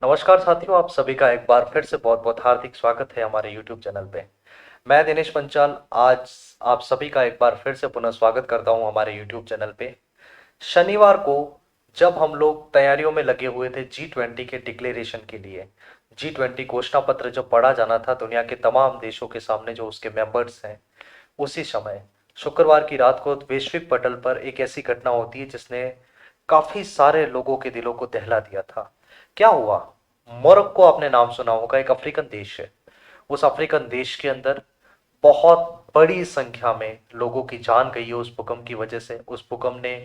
नमस्कार साथियों, आप सभी का एक बार फिर से बहुत बहुत हार्दिक स्वागत है हमारे YouTube चैनल पे। मैं दिनेश पंचाल आज आप सभी का एक बार फिर से पुनः स्वागत करता हूं हमारे YouTube चैनल पे। शनिवार को जब हम लोग तैयारियों में लगे हुए थे G20 के डिक्लेरेशन के लिए, G20 घोषणा पत्र जब पढ़ा जाना था दुनिया के तमाम देशों के सामने जो उसके मेंबर्स हैं, उसी समय शुक्रवार की रात को वैश्विक पटल पर एक ऐसी घटना होती है जिसने काफी सारे लोगों के दिलों को दहला दिया था। क्या हुआ? मोरक्को आपने नाम सुना होगा, एक अफ्रीकन देश है। उस अफ्रीकन देश के अंदर बहुत बड़ी संख्या में लोगों की जान गई है उस भूकंप की वजह से। उस भूकंप ने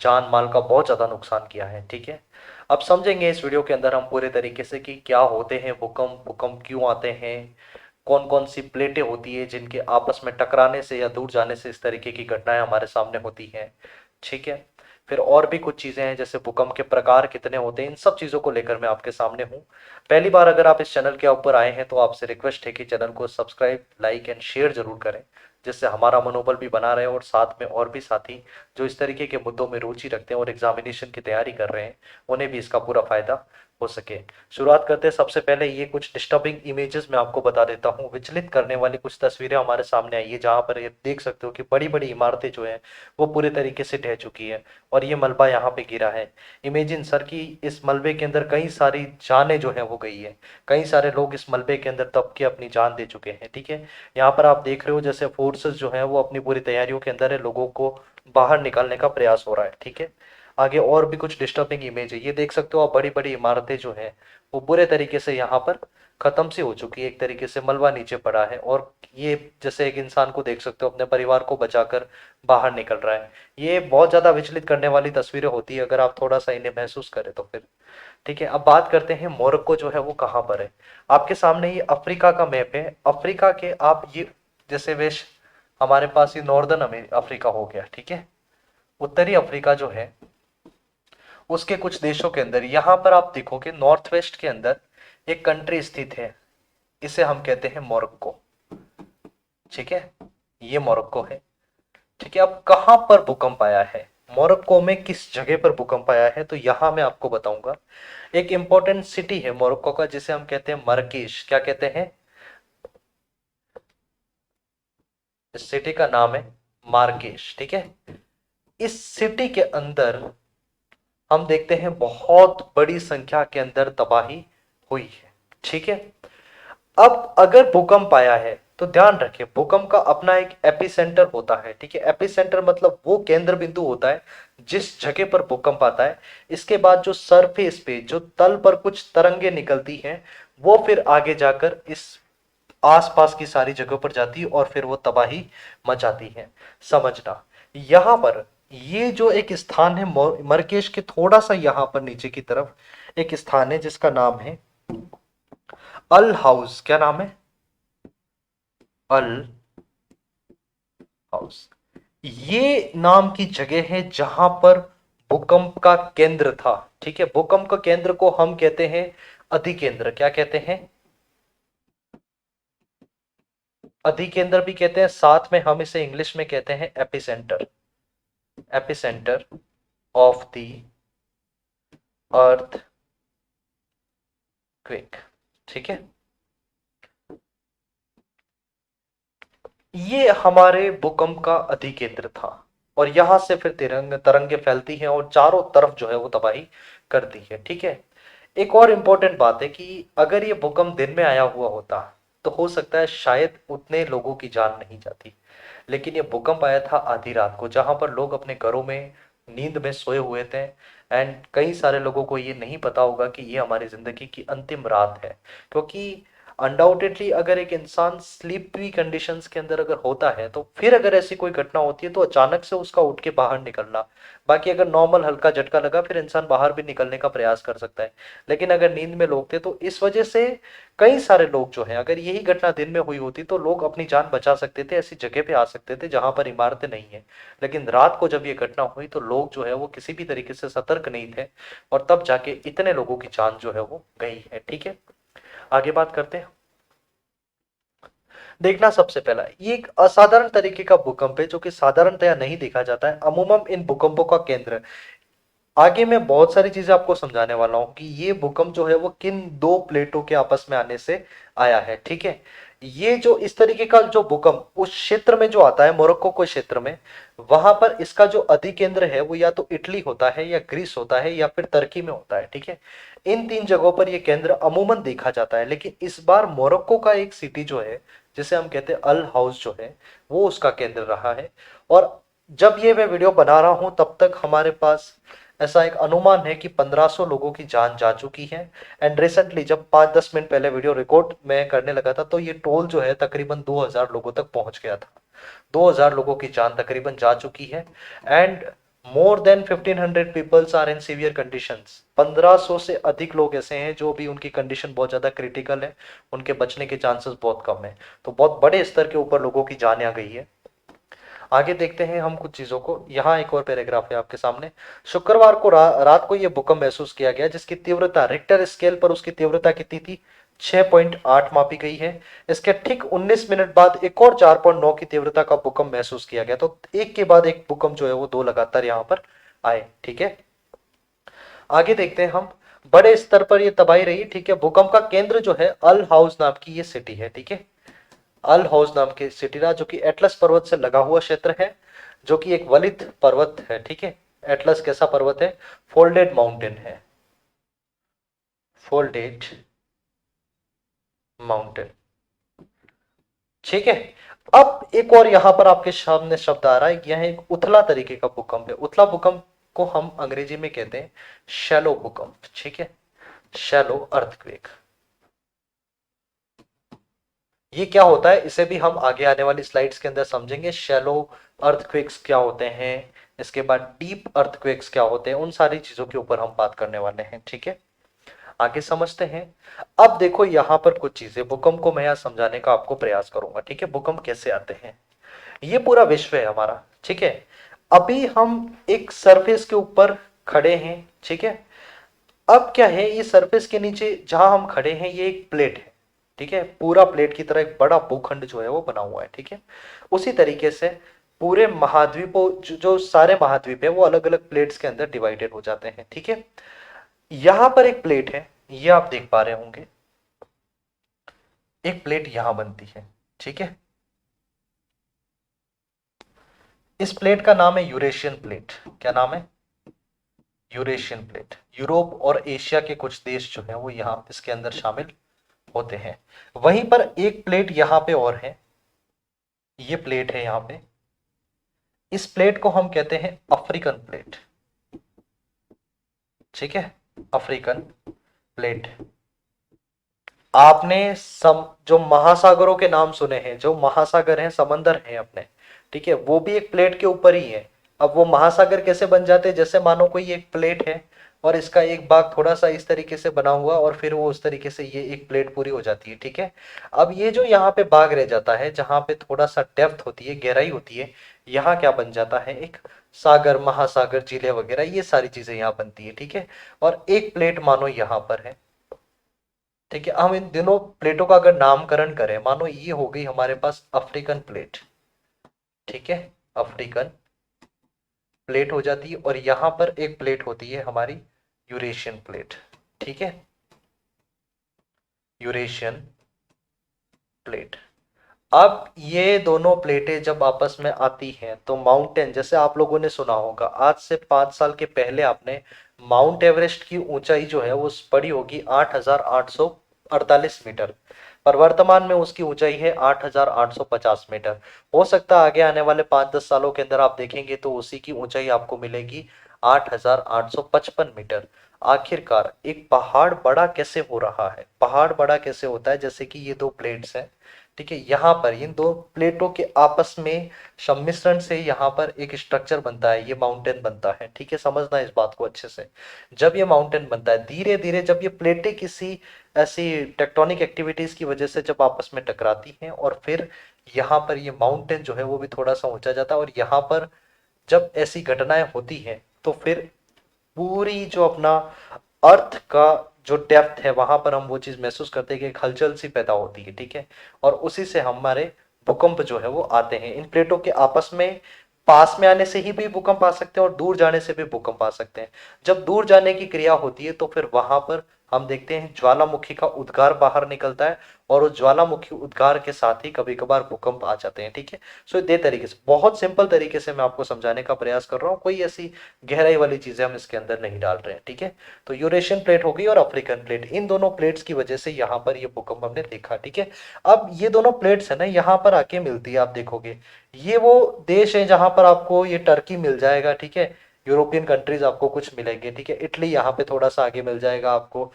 जान माल का बहुत ज्यादा नुकसान किया है। ठीक है, अब समझेंगे इस वीडियो के अंदर हम पूरे तरीके से कि क्या होते हैं भूकंप, भूकंप क्यों आते हैं, कौन कौन सी प्लेटें होती है जिनके आपस में टकराने से या दूर जाने से इस तरीके की घटनाएं हमारे सामने होती हैं। ठीक है, फिर और भी कुछ चीज़ें हैं जैसे भूकंप के प्रकार कितने होते हैं, इन सब चीज़ों को लेकर मैं आपके सामने हूँ। पहली बार अगर आप इस चैनल के ऊपर आए हैं तो आपसे रिक्वेस्ट है कि चैनल को सब्सक्राइब, लाइक एंड शेयर जरूर करें, जिससे हमारा मनोबल भी बना रहे और साथ में और भी साथी जो इस तरीके के मुद्दों में रुचि रखते हैं और एग्जामिनेशन की तैयारी कर रहे हैं, उन्हें भी इसका पूरा फायदा हो सके। शुरुआत करते हैं। सबसे पहले ये कुछ डिस्टर्बिंग इमेजेस मैं आपको बता देता हूँ, विचलित करने वाली कुछ तस्वीरें हमारे सामने आई है जहाँ पर ये देख सकते हो कि बड़ी बड़ी इमारतें जो हैं वो पूरे तरीके से ढह चुकी है और ये मलबा यहाँ पे गिरा है। इमेजिन सर कि इस मलबे के अंदर कई सारी जानें जो है वो गई है, कई सारे लोग इस मलबे के अंदर दब के अपनी जान दे चुके हैं। ठीक है, यहाँ पर आप देख रहे हो जैसे फोर्सेस जो है वो अपनी पूरी तैयारियों के अंदर है, लोगों को बाहर निकालने का प्रयास हो रहा है। ठीक है, आगे और भी कुछ डिस्टर्बिंग इमेज है, ये देख सकते हो आप, बड़ी बड़ी इमारतें जो है वो बुरे तरीके से यहाँ पर खत्म सी हो चुकी है, एक तरीके से मलबा नीचे पड़ा है और ये जैसे एक इंसान को देख सकते हो अपने परिवार को बचाकर बाहर निकल रहा है। ये बहुत ज़्यादा विचलित करने वाली तस्वीरें होती है अगर आप थोड़ा सा इन्हें महसूस करें तो फिर। ठीक है, अब बात करते हैं मोरक्को जो है वो कहाँ पर है। आपके सामने ये अफ्रीका का मैप है। अफ्रीका के आप ये जैसे वेश हमारे पास ये नॉर्दर्न अफ्रीका हो गया। ठीक है, उत्तरी अफ्रीका जो है उसके कुछ देशों के अंदर यहाँ पर आप देखोगे नॉर्थ वेस्ट के अंदर एक कंट्री स्थित है, इसे हम कहते हैं मोरक्को। ठीक है, ये मोरक्को है। ठीक है, अब कहाँ पर भूकंप आया है, मोरक्को में किस जगह पर भूकंप आया है, तो यहाँ मैं आपको बताऊंगा। एक इंपॉर्टेंट सिटी है मोरक्को का जिसे हम कहते हैं मरकीश। क्या कहते हैं? इस सिटी का नाम है मार्केश। ठीक है, इस सिटी के अंदर हम देखते हैं बहुत बड़ी संख्या के अंदर तबाही हुई है। ठीक है, अब अगर भूकंप आया है तो ध्यान रखें भूकंप का अपना एक एपिसेंटर होता है। ठीक है, एपिसेंटर मतलब वो केंद्र बिंदु होता है जिस जगह पर भूकंप आता है। इसके बाद जो सरफेस पे जो तल पर कुछ तरंगे निकलती हैं वो फिर आगे जाकर इस आसपास की सारी जगहों पर जाती है और फिर वो तबाही मचाती है। समझना, यहाँ पर ये जो एक स्थान है मरकेश के थोड़ा सा यहाँ पर नीचे की तरफ एक स्थान है जिसका नाम है अल हाउस। क्या नाम है? अल हाउस। ये नाम की जगह है जहां पर भूकंप का केंद्र था। ठीक है, भूकंप का केंद्र को हम कहते हैं अधिकेंद्र। क्या कहते हैं? अधिकेंद्र भी कहते हैं, साथ में हम इसे इंग्लिश में कहते हैं epicentre. Epicentre of the earth quick. ठीक है, ये हमारे भूकंप का अधिकेंद्र था और यहां से फिर तरंगे फैलती हैं और चारों तरफ जो है वो तबाही करती है। ठीक है, एक और इम्पोर्टेंट बात है कि अगर ये भूकंप दिन में आया हुआ होता तो हो सकता है शायद उतने लोगों की जान नहीं जाती, लेकिन ये भूकंप आया था आधी रात को जहां पर लोग अपने घरों में नींद में सोए हुए थे। एंड कई सारे लोगों को ये नहीं पता होगा कि ये हमारी जिंदगी की अंतिम रात है, क्योंकि अनडाउटेडली अगर एक इंसान स्लीपी कंडीशंस के अंदर अगर होता है तो फिर अगर ऐसी कोई घटना होती है तो अचानक से उसका उठ के बाहर निकलना, बाकी अगर नॉर्मल हल्का झटका लगा फिर इंसान बाहर भी निकलने का प्रयास कर सकता है। लेकिन अगर नींद में लोग थे तो इस वजह से कई सारे लोग जो हैं, अगर यही घटना दिन में हुई होती तो लोग अपनी जान बचा सकते थे, ऐसी जगह पे आ सकते थे जहां पर इमारतें नहीं है। लेकिन रात को जब ये घटना हुई तो लोग जो है वो किसी भी तरीके से सतर्क नहीं थे और तब जाके इतने लोगों की जान जो है वो गई है। ठीक है, आगे बात करते हैं। देखना, सबसे पहला ये एक असाधारण तरीके का भूकंप है जो कि साधारणतया नहीं देखा जाता है। अमूमन इन भूकंपों का केंद्र आगे मैं बहुत सारी चीजें आपको समझाने वाला हूँ कि ये भूकंप जो है वो किन दो प्लेटों के आपस में आने से आया है, ठीक है। ये जो इस तरीके का जो भूकंप उस क्षेत्र में जो आता है, मोरक्को के क्षेत्र में, वहां पर इसका जो अधिकेंद्र है वो या तो इटली होता है या ग्रीस होता है या फिर तुर्की में होता है, ठीक है। इन तीन जगहों पर ये केंद्र अमूमन देखा जाता है, लेकिन इस बार मोरक्को का एक सिटी जो है, जिसे हम कहते हैं अल हाउस जो है, वो उसका केंद्र रहा है। और जब ये मैं वीडियो बना रहा हूं तब तक हमारे पास ऐसा एक अनुमान है कि 1500 लोगों की जान जा चुकी है। एंड रिसेंटली जब 5-10 मिनट पहले वीडियो रिकॉर्ड मैं करने लगा था तो ये टोल जो है तकरीबन 2000 लोगों तक पहुंच गया था। 2000 लोगों की जान तकरीबन जा चुकी है। And more than 1500 peoples are in severe conditions. 1500 से अधिक लोग ऐसे हैं जो भी उनकी कंडीशन बहुत ज्यादा क्रिटिकल है, उनके बचने के चांसेस बहुत कम है। तो बहुत बड़े स्तर के ऊपर लोगों की जान आ गई है। आगे देखते हैं हम कुछ चीजों को। यहाँ एक और पैराग्राफ है आपके सामने। शुक्रवार को रात को यह भूकंप महसूस किया गया जिसकी तीव्रता रिक्टर स्केल पर उसकी तीव्रता कितनी थी, 6.8 मापी गई है। इसके ठीक 19 मिनट बाद एक और 4.9 की तीव्रता का भूकंप महसूस किया गया। तो एक के बाद एक भूकंप जो है वो दो लगातार यहाँ पर आए, ठीक है। आगे देखते हैं हम। बड़े स्तर पर यह तबाही रही, ठीक है। भूकंप का केंद्र जो है अल हाउस नाम की ये सिटी है, ठीक है। अल हौज नाम के सिटी रहा, जो कि एटलस पर्वत से लगा हुआ क्षेत्र है, जो कि एक वलित पर्वत है, ठीक है। एटलस कैसा पर्वत है, फोल्डेड माउंटेन है, फोल्डेड माउंटेन, ठीक है। अब एक और यहां पर आपके सामने शब्द आ रहा है, यह एक उथला तरीके का भूकंप है। उथला भूकंप को हम अंग्रेजी में कहते हैं शैलो भूकंप, ठीक है, शैलो अर्थक्वेक। ये क्या होता है इसे भी हम आगे आने वाली स्लाइड्स के अंदर समझेंगे। शैलो अर्थक्वेक्स क्या होते हैं, इसके बाद डीप अर्थक्वेक्स क्या होते हैं, उन सारी चीजों के ऊपर हम बात करने वाले हैं, ठीक है। आगे समझते हैं। अब देखो यहाँ पर कुछ चीजें भूकंप को मैं यहाँ समझाने का आपको प्रयास करूंगा, ठीक है। भूकंप कैसे आते हैं, ये पूरा विश्व है हमारा, ठीक है। अभी हम एक सरफेस के ऊपर खड़े हैं, ठीक है। अब क्या है, ये सरफेस के नीचे जहां हम खड़े हैं ये एक प्लेट है, ठीक है। पूरा प्लेट की तरह एक बड़ा भूखंड जो है वो बना हुआ है, ठीक है। उसी तरीके से पूरे महाद्वीपों जो सारे महाद्वीप है वो अलग अलग प्लेट्स के अंदर डिवाइडेड हो जाते हैं, ठीक है। यहां पर एक प्लेट है, ये आप देख पा रहे होंगे, एक प्लेट यहां बनती है, ठीक है। इस प्लेट का नाम है यूरेशियन प्लेट। क्या नाम है, यूरेशियन प्लेट। यूरोप और एशिया के कुछ देश जो है वो यहाँ इसके अंदर शामिल होते हैं। वहीं पर एक प्लेट यहां पे और है, ये प्लेट है यहां पे। इस प्लेट को हम कहते हैं अफ्रीकन प्लेट, ठीक है, अफ्रीकन प्लेट। आपने जो महासागरों के नाम सुने हैं, जो महासागर हैं, समंदर हैं अपने, ठीक है, वो भी एक प्लेट के ऊपर ही है। अब वो महासागर कैसे बन जाते हैं, जैसे मानो कोई एक प्लेट है और इसका एक भाग थोड़ा सा इस तरीके से बना हुआ और फिर वो उस तरीके से ये एक प्लेट पूरी हो जाती है, ठीक है। अब ये जो यहाँ पे भाग रह जाता है, जहां पे थोड़ा सा डेप्थ होती है, गहराई होती है, यहाँ क्या बन जाता है, एक सागर, महासागर, झीलें वगैरह, ये सारी चीजें यहाँ बनती है, ठीक है। और एक प्लेट मानो यहाँ पर है, ठीक है। हम इन दोनों प्लेटों का अगर नामकरण करें, मानो ये हो गई हमारे पास अफ्रीकन प्लेट, ठीक है, अफ्रीकन प्लेट हो जाती है। और यहां पर एक प्लेट होती है हमारी यूरेशियन प्लेट, ठीक है, यूरेशियन प्लेट। अब ये दोनों प्लेटें जब आपस में आती हैं तो माउंटेन, जैसे आप लोगों ने सुना होगा, आज से 5 साल के पहले आपने माउंट एवरेस्ट की ऊंचाई जो है वो पड़ी होगी 8,848 मीटर, पर वर्तमान में उसकी ऊंचाई है 8,850 मीटर। हो सकता है आगे आने वाले 5-10 सालों के अंदर आप देखेंगे तो उसी की ऊंचाई आपको मिलेगी 8,855 मीटर। आखिरकार एक पहाड़ बड़ा कैसे हो रहा है, पहाड़ बड़ा कैसे होता है, जैसे कि ये दो प्लेट्स हैं, ठीक है। यहाँ पर इन दो प्लेटों के आपस में सम्मिश्रण से यहाँ पर एक स्ट्रक्चर बनता है, ये माउंटेन बनता है, ठीक है। समझना इस बात को अच्छे से। जब ये माउंटेन बनता है धीरे धीरे, जब ये प्लेटें किसी ऐसी टेक्टोनिक एक्टिविटीज की वजह से जब आपस में टकराती हैं और फिर यहाँ पर ये माउंटेन जो है वो भी थोड़ा सा ऊंचा जाता है, और यहाँ पर जब ऐसी घटनाएं होती हैं तो फिर पूरी जो अपना अर्थ का जो डेप्थ है वहां पर हम वो चीज महसूस करते हैं कि एक हलचल सी पैदा होती है, ठीक है। और उसी से हमारे भूकंप जो है वो आते हैं। इन प्लेटों के आपस में पास में आने से ही भी भूकंप आ सकते हैं और दूर जाने से भी भूकंप आ सकते हैं। जब दूर जाने की क्रिया होती है तो फिर वहां पर हम देखते हैं ज्वालामुखी का उद्गार बाहर निकलता है और उस ज्वालामुखी उद्गार के साथ ही कभी कभार भूकंप आ जाते हैं। ठीक है, सो दे तरीके से, बहुत सिंपल तरीके से मैं आपको समझाने का प्रयास कर रहा हूँ, कोई ऐसी गहराई वाली चीजें हम इसके अंदर नहीं डाल रहे हैं। ठीक है, तो यूरेशियन प्लेट हो गई और अफ्रीकन प्लेट, इन दोनों प्लेट्स की वजह से यहाँ पर ये भूकंप हमने देखा। ठीक है, अब ये दोनों प्लेट्स है ना यहाँ पर आके मिलती है, आप देखोगे ये वो देश है जहां पर आपको ये टर्की मिल जाएगा। ठीक है, यूरोपियन कंट्रीज आपको कुछ मिलेंगे। ठीक है, इटली यहाँ पे थोड़ा सा आगे मिल जाएगा आपको।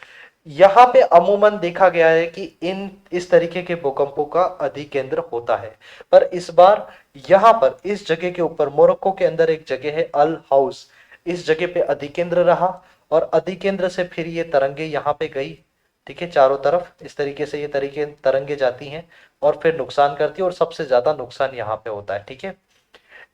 यहाँ पे अमूमन देखा गया है कि इन इस तरीके के भूकंपों का अधिकेंद्र होता है। पर इस बार यहाँ पर इस जगह के ऊपर मोरक्को के अंदर एक जगह है अल हाउस, इस जगह पे अधिकेंद्र रहा और अधिकेंद्र से फिर ये तरंगे यहाँ पे गई। ठीक है, चारों तरफ इस तरीके से ये तरीके तरंगे जाती हैं और फिर नुकसान करती है और सबसे ज्यादा नुकसान यहाँ पे होता है। ठीक है,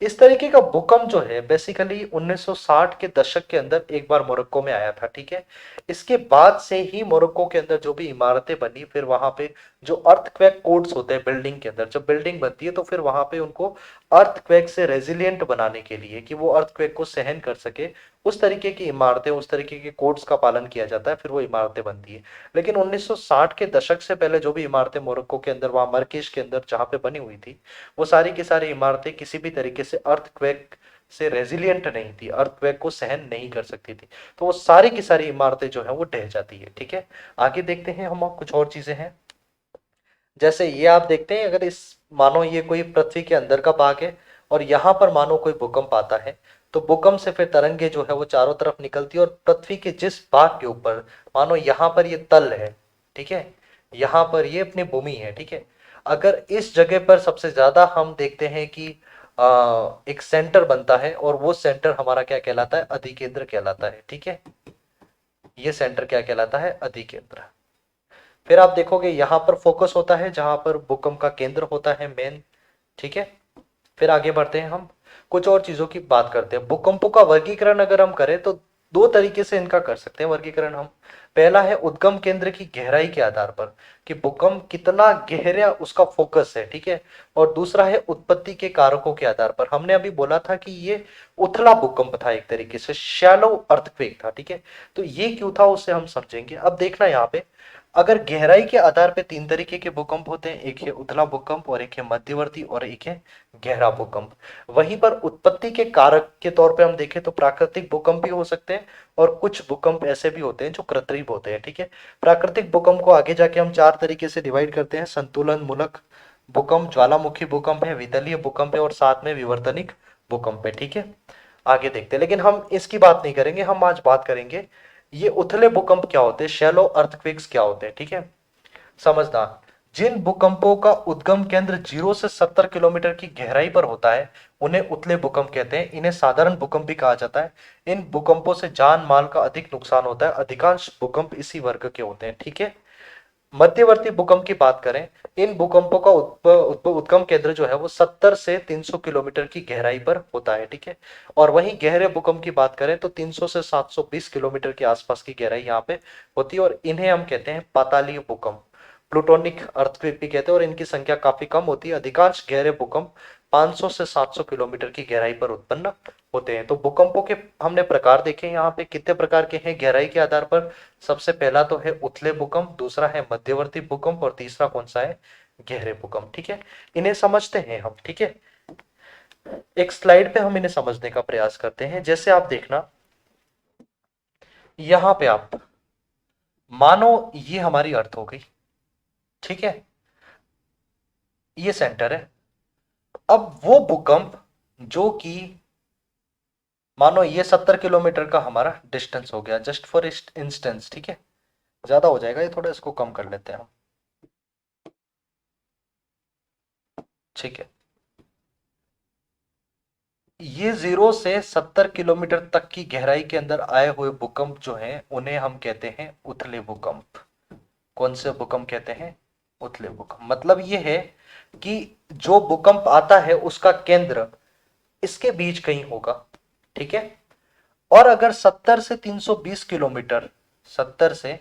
इस तरीके का भूकंप जो है बेसिकली 1960 के दशक के अंदर एक बार मोरक्को में आया था। ठीक है, इसके बाद से ही मोरक्को के अंदर जो भी इमारतें बनी, फिर वहां पे जो अर्थक्वेक कोड्स होते हैं बिल्डिंग के अंदर, जब बिल्डिंग बनती है तो फिर वहां पे उनको अर्थक्वेक से रेजिलियंट बनाने के लिए कि वो अर्थक्वेक को सहन कर सके, उस तरीके की इमारतें, उस तरीके के कोड्स का पालन किया जाता है, फिर वो इमारतें बनती है। लेकिन 1960 के दशक से पहले जो भी इमारतें मोरक्को के अंदर, वहां मरकेश के अंदर जहां पे बनी हुई थी, वो सारी की सारी इमारतें किसी भी तरीके से अर्थक्वेक से रेजिलियंट नहीं थी, अर्थक्वेक को सहन नहीं कर सकती थी, तो वो सारी की सारी इमारतें जो है वो ढह जाती है। ठीक है, आगे देखते हैं हम, कुछ और चीजें हैं। जैसे ये आप देखते हैं, अगर इस मानो ये कोई पृथ्वी के अंदर का भाग है और यहाँ पर मानो कोई भूकंप आता है, तो भूकंप से फिर तरंगे जो है वो चारों तरफ निकलती है और पृथ्वी के जिस भाग के ऊपर मानो यहाँ पर ये तल है, ठीक है, यहाँ पर ये अपनी भूमि है। ठीक है, अगर इस जगह पर सबसे ज्यादा हम देखते हैं कि एक सेंटर बनता है और वो सेंटर हमारा क्या कहलाता है, अधिकेंद्र कहलाता है। ठीक है, ये सेंटर क्या कहलाता है, अधिकेंद्र। फिर आप देखोगे यहां पर फोकस होता है जहां पर भूकंप का केंद्र होता है मेन। ठीक है, फिर आगे बढ़ते हैं हम, कुछ और चीजों की बात करते हैं। भूकंपों का वर्गीकरण अगर हम करें तो दो तरीके से इनका कर सकते हैं वर्गीकरण हम। पहला है उद्गम केंद्र की गहराई के आधार पर कि भूकंप कितना गहरा उसका फोकस है। ठीक है, और दूसरा है उत्पत्ति के कारकों के आधार पर। हमने अभी बोला था कि ये उथला भूकंप था, एक तरीके से शैलो अर्थक्वेक था। ठीक है, तो ये क्यों था उसे हम समझेंगे। अब देखना यहाँ पे, अगर गहराई के आधार पे तीन तरीके के भूकंप होते हैं, एक है उथला भूकंप और एक है मध्यवर्ती और एक है गहरा भूकंप। वहीं पर उत्पत्ति के कारक के तौर पे हम देखें तो प्राकृतिक भूकंप भी हो सकते हैं और कुछ भूकंप ऐसे भी होते हैं जो कृत्रिम होते हैं। ठीक है, प्राकृतिक भूकंप को आगे जाके हम चार तरीके से डिवाइड करते हैं, संतुलन मूलक भूकंप, ज्वालामुखी भूकंप है, विदलीय भूकंप है और साथ में विवर्तनिक भूकंप है। ठीक है, आगे देखते हैं, लेकिन हम इसकी बात नहीं करेंगे, हम आज बात करेंगे ये उथले भूकंप क्या होते हैं, शैलो अर्थक्वेक्स क्या होते हैं। ठीक है, समझना, जिन भूकंपों का उद्गम केंद्र 0 से 70 किलोमीटर की गहराई पर होता है उन्हें उथले भूकंप कहते हैं। इन्हें साधारण भूकंप भी कहा जाता है। इन भूकंपों से जान माल का अधिक नुकसान होता है। अधिकांश भूकंप इसी वर्ग के होते हैं। ठीक है, मध्यवर्ती भूकंप की बात करें, इन भूकंपों का उद्गम केंद्र जो है वो 70 से 300 किलोमीटर की गहराई पर होता है। ठीक है, और वहीं गहरे भूकंप की बात करें तो 300 से 720 किलोमीटर के आसपास की गहराई यहाँ पे होती है और इन्हें हम कहते हैं पातालीय भूकंप, प्लूटोनिक अर्थक्वेक भी कहते हैं और इनकी संख्या काफी कम होती है। अधिकांश गहरे भूकंप 500 से 700 किलोमीटर की गहराई पर उत्पन्न होते हैं। तो भूकंपों के हमने प्रकार देखे यहाँ पे, कितने प्रकार के हैं गहराई के आधार पर। सबसे पहला तो है उथले भूकंप, दूसरा है मध्यवर्ती भूकंप और तीसरा कौन सा है, गहरे भूकंप। ठीक है, इन्हें समझते हैं हम। ठीक है, एक स्लाइड पे हम इन्हें समझने का प्रयास करते हैं। जैसे आप देखना यहाँ पे, आप मानो ये हमारी अर्थ हो गई। ठीक है, ये सेंटर है। अब वो भूकंप जो कि मानो ये 70 किलोमीटर का हमारा डिस्टेंस हो गया, जस्ट फॉर इंस्टेंस। ठीक है, ज्यादा हो जाएगा ये, थोड़ा इसको कम कर लेते हैं हम। ठीक है, ये 0 से 70 किलोमीटर तक की गहराई के अंदर आए हुए भूकंप जो हैं उन्हें हम कहते हैं उथले भूकंप। कौन से भूकंप कहते हैं, उथले भूकंप। मतलब ये है कि जो भूकंप आता है उसका केंद्र इसके बीच कहीं होगा। ठीक है, और अगर 70 से 320 किलोमीटर, 70 से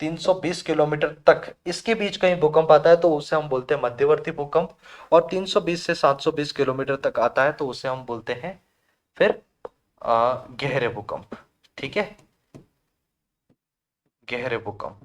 320 किलोमीटर तक इसके बीच कहीं भूकंप आता है तो उसे हम बोलते हैं मध्यवर्ती भूकंप, और 320 से 720 किलोमीटर तक आता है तो उसे हम बोलते हैं फिर गहरे भूकंप। ठीक है, गहरे भूकंप।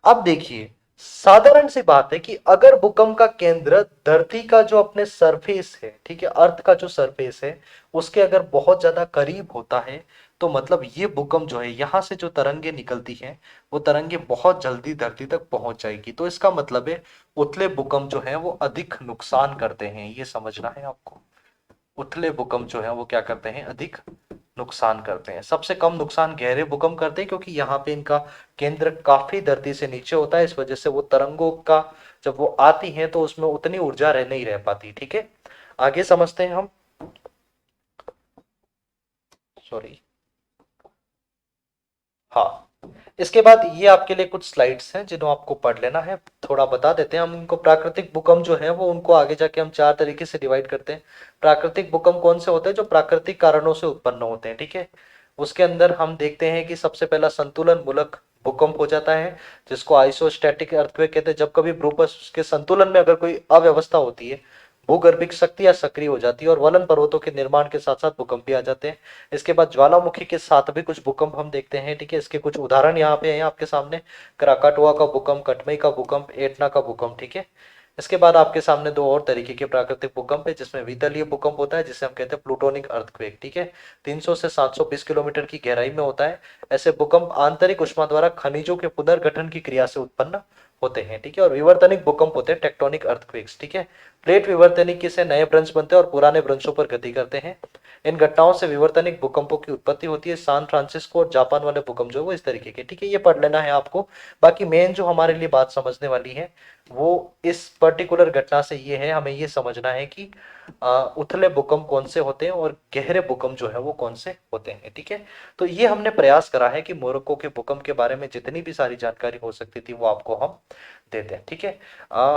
अब देखिए, साधारण सी बात है कि अगर भूकंप का केंद्र धरती का जो अपने सरफेस है, ठीक है, अर्थ का जो सरफेस है, उसके अगर बहुत ज्यादा करीब होता है, तो मतलब ये भूकंप जो है यहां से जो तरंगे निकलती हैं वो तरंगे बहुत जल्दी धरती तक पहुंच जाएगी। तो इसका मतलब है उथले भूकंप जो है वो अधिक नुकसान करते हैं, ये समझना है आपको। उथले भूकंप जो है वो क्या करते हैं, अधिक नुकसान करते हैं। सबसे कम नुकसान गहरे भूकंप करते हैं क्योंकि यहाँ पे इनका केंद्र काफी धरती से नीचे होता है, इस वजह से वो तरंगों का जब वो आती हैं तो उसमें उतनी ऊर्जा रह नहीं रह पाती। ठीक है, आगे समझते हैं हम। सॉरी, हाँ, इसके बाद ये आपके लिए कुछ स्लाइड्स हैं जिन्हों आपको पढ़ लेना है। थोड़ा बता देते हैं हम इनको। प्राकृतिक भूकंप जो है वो उनको आगे जाके हम चार तरीके से डिवाइड करते हैं। प्राकृतिक भूकंप कौन से होते हैं, जो प्राकृतिक कारणों से उत्पन्न होते हैं। ठीक है, उसके अंदर हम देखते हैं कि सबसे पहला संतुलन मूलक भूकंप हो जाता है, जिसको आइसोस्टैटिक अर्थक्वेक कहते हैं। जब कभी भूपृष्ठ के संतुलन में अगर कोई अव्यवस्था होती है, भूगर्भिक शक्तियां सक्रिय हो जाती है और वलन पर्वतों के निर्माण के साथ साथ भूकंप भी आ जाते हैं। इसके बाद ज्वालामुखी के साथ भी कुछ भूकंप हम देखते हैं। ठीक है, इसके कुछ उदाहरण यहाँ पे हैं आपके सामने। कराकाटुआ का भूकंप, कटमई का भूकंप, एटना का भूकंप। ठीक है, इसके बाद आपके सामने दो और तरीके के प्राकृतिक भूकंप है, जिसमें वितलीय भूकंप होता है जिसे हम कहते हैं प्लूटोनिक अर्थक्वेक। ठीक है, 300 से 720 किलोमीटर की गहराई में होता है। ऐसे भूकंप आंतरिक उष्मा द्वारा खनिजों के पुनर्गठन की क्रिया से उत्पन्न होते हैं। ठीक है, और विवर्तनिक भूकंप होते हैं टेक्टोनिक अर्थक्वेक्स। ठीक है, प्लेट विवर्तनिक से नए ब्रंश बनते हैं और पुराने ब्रंशों पर गति करते हैं। इन घटनाओं से विवर्तनिक भूकंपों की उत्पत्ति होती है। सैन फ्रांसिस्को और जापान वाले भूकंप जो है वो इस तरीके के। ठीक है, ये पढ़ लेना है आपको। बाकी मेन जो हमारे लिए बात समझने वाली है वो इस पर्टिकुलर घटना से ये है, हमें ये समझना है कि उथले भूकंप कौन से होते हैं और गहरे भूकंप जो है वो कौन से होते हैं। ठीक है, तो ये हमने प्रयास करा है कि मोरक्को के भूकंप के बारे में जितनी भी सारी जानकारी हो सकती थी वो आपको हम देते हैं। ठीक है,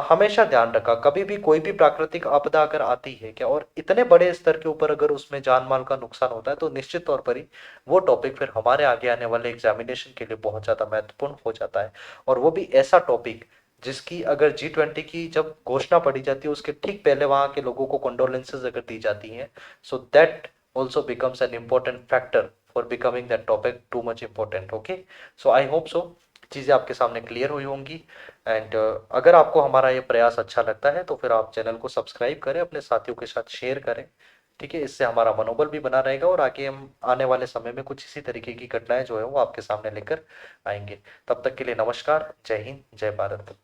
हमेशा ध्यान रखा, कभी भी कोई भी प्राकृतिक आपदा अगर आती है क्या, और इतने बड़े स्तर के ऊपर अगर उसमें जान माल का नुकसान होता है, तो निश्चित तौर पर ही वो टॉपिक फिर हमारे आगे आने वाले एग्जामिनेशन के लिए बहुत ज्यादा महत्वपूर्ण हो जाता है। और वो भी ऐसा टॉपिक जिसकी अगर G20 की जब घोषणा पड़ी जाती है उसके ठीक पहले वहां के लोगों को कंडोलेंसेज अगर दी जाती हैं, so that also becomes an important factor for becoming that topic too much important. Okay, so I hope so चीज़ें आपके सामने क्लियर हुई होंगी। एंड अगर आपको हमारा ये प्रयास अच्छा लगता है तो फिर आप चैनल को सब्सक्राइब करें, अपने साथियों के साथ शेयर करें। ठीक है, इससे हमारा मनोबल भी बना रहेगा और आगे हम आने वाले समय में कुछ इसी तरीके की घटनाएं जो है वो आपके सामने लेकर आएंगे। तब तक के लिए नमस्कार, जय हिंद, जय भारत।